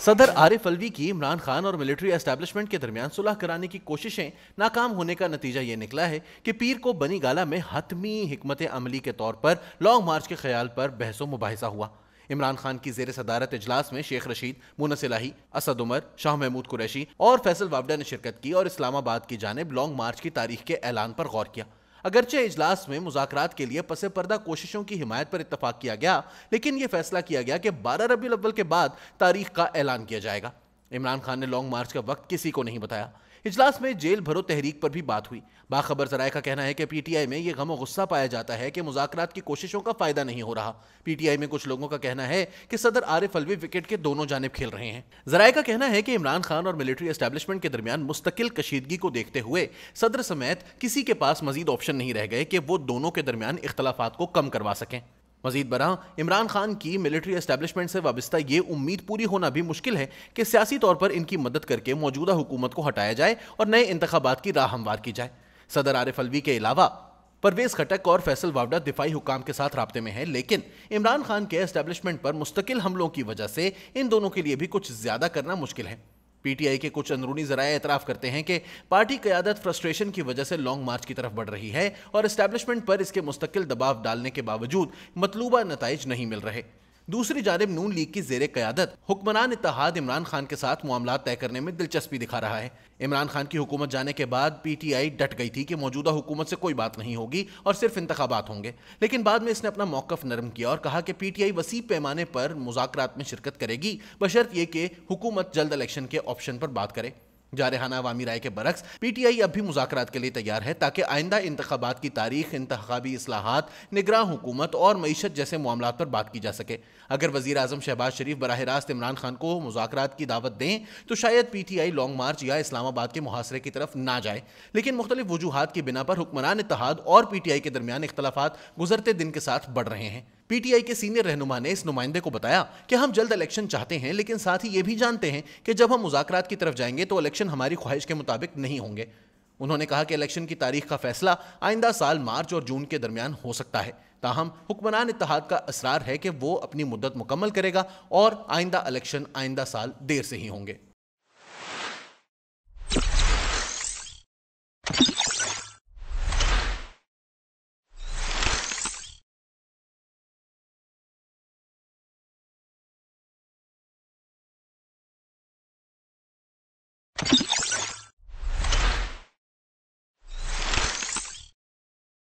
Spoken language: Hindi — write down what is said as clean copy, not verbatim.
सदर आरिफ अलवी की इमरान खान और मिलिट्री एस्टेब्लिशमेंट के दरमियान सुलह कराने की कोशिशें नाकाम होने का नतीजा ये निकला है कि पीर को बनी गाला में हतमी हिकमत अमली के तौर पर लॉन्ग मार्च के ख्याल पर बहसो मुबाहिसा हुआ। इमरान खान की जेर सदारत इजलास में शेख रशीद, मुनस इलाही, असद उमर, शाह महमूद कुरैशी और फैसल वावडा ने शिरकत की और इस्लामाबाद की जानिब लॉन्ग मार्च की तारीख के ऐलान पर गौर किया। अगरचे इजलास में मुज़ाकरात के लिए पसे पर्दा कोशिशों की हिमायत पर इत्तफाक किया गया, लेकिन यह फैसला किया गया कि 12 रबीउल अव्वल के बाद तारीख का ऐलान किया जाएगा। इमरान खान ने लॉन्ग मार्च का वक्त किसी को नहीं बताया। इजलास में जेल भरो तहरीक पर भी बात हुई। बाखबर जराये का कहना है कि पीटीआई में यह गम और गुस्सा पाया जाता है कि मुज़ाकरात की कोशिशों का फायदा नहीं हो रहा। पीटीआई में कुछ लोगों का कहना है कि सदर आरिफ अलवी विकेट के दोनों जानिब खेल रहे हैं। जराये का कहना है कि इमरान खान और मिलिट्री एस्टेब्लिशमेंट के दरमियान मुस्तकिल कशीदगी को देखते हुए सदर समेत किसी के पास मजीद ऑप्शन नहीं रह गए कि वो दोनों के दरमियान इख्तलाफात को कम करवा सकें। मजीद बरआं इमरान खान की मिलिट्री एस्टेब्लिशमेंट से वाबस्ता ये उम्मीद पूरी होना भी मुश्किल है कि सियासी तौर पर इनकी मदद करके मौजूदा हुकूमत को हटाया जाए और नए इंतखाबात की राह हमवार की जाए। सदर आरिफ अलवी के अलावा परवेज खटक और फैसल वावडा दिफाई हुकाम के साथ राब्ते में है, लेकिन इमरान खान के एस्टेब्लिशमेंट पर मुस्तकिल हमलों की वजह से इन दोनों के लिए भी कुछ ज्यादा करना मुश्किल है। पीटीआई के कुछ अंदरूनी जराये एतराफ करते हैं कि पार्टी क़यादत फ्रस्ट्रेशन की वजह से लॉन्ग मार्च की तरफ बढ़ रही है और एस्टेब्लिशमेंट पर इसके मुस्तकिल दबाव डालने के बावजूद मतलूबा नताइज नहीं मिल रहे। दूसरी जानिब नून लीग की जेर क़यादत हुक्मरान इत्तेहाद इमरान खान के साथ मामलात तय करने में दिलचस्पी दिखा रहा है। इमरान खान की हुकूमत जाने के बाद पीटीआई डट गई थी कि मौजूदा हुकूमत से कोई बात नहीं होगी और सिर्फ इंतखाबात होंगे, लेकिन बाद में इसने अपना मौक़िफ़ नरम किया और कहा कि पीटीआई वसी पैमाने पर मुज़ाकरात में शिरकत करेगी, बशर्त यह कि हुकूमत जल्द इलेक्शन के ऑप्शन पर बात करे। जारहाना अवामी राय के बरक्स पीटीआई अब भी मुज़ाकरात के लिए तैयार है ताकि आइंदा इंतखाबात की तारीख, इंतखाबी इस्लाहात, निगरान हुकूमत और मईशत जैसे मामलात पर बात की जा सके। अगर वज़ीर आज़म शहबाज शरीफ बराह रास्त इमरान खान को मुज़ाकरात की दावत दें तो शायद पीटीआई लॉन्ग मार्च या इस्लामाबाद के मुहासरे की तरफ ना जाए, लेकिन मुख्तलिफ वजूहात की बिना पर हुक्मरान इत्तेहाद और पीटीआई के दरमियान इख्तलाफात गुजरते दिन के साथ बढ़ रहे हैं। पीटीआई के सीनियर रहनुमा ने इस नुमाइंदे को बताया कि हम जल्द इलेक्शन चाहते हैं, लेकिन साथ ही ये भी जानते हैं कि जब हम मुज़ाकरात की तरफ जाएंगे तो इलेक्शन हमारी ख्वाहिश के मुताबिक नहीं होंगे। उन्होंने कहा कि इलेक्शन की तारीख का फैसला आइंदा साल मार्च और जून के दरमियान हो सकता है, ताहम हुक्मरान इत्तेहाद का असरार है कि वो अपनी मुद्दत मुकम्मल करेगा और आइंदा इलेक्शन आइंदा साल देर से ही होंगे।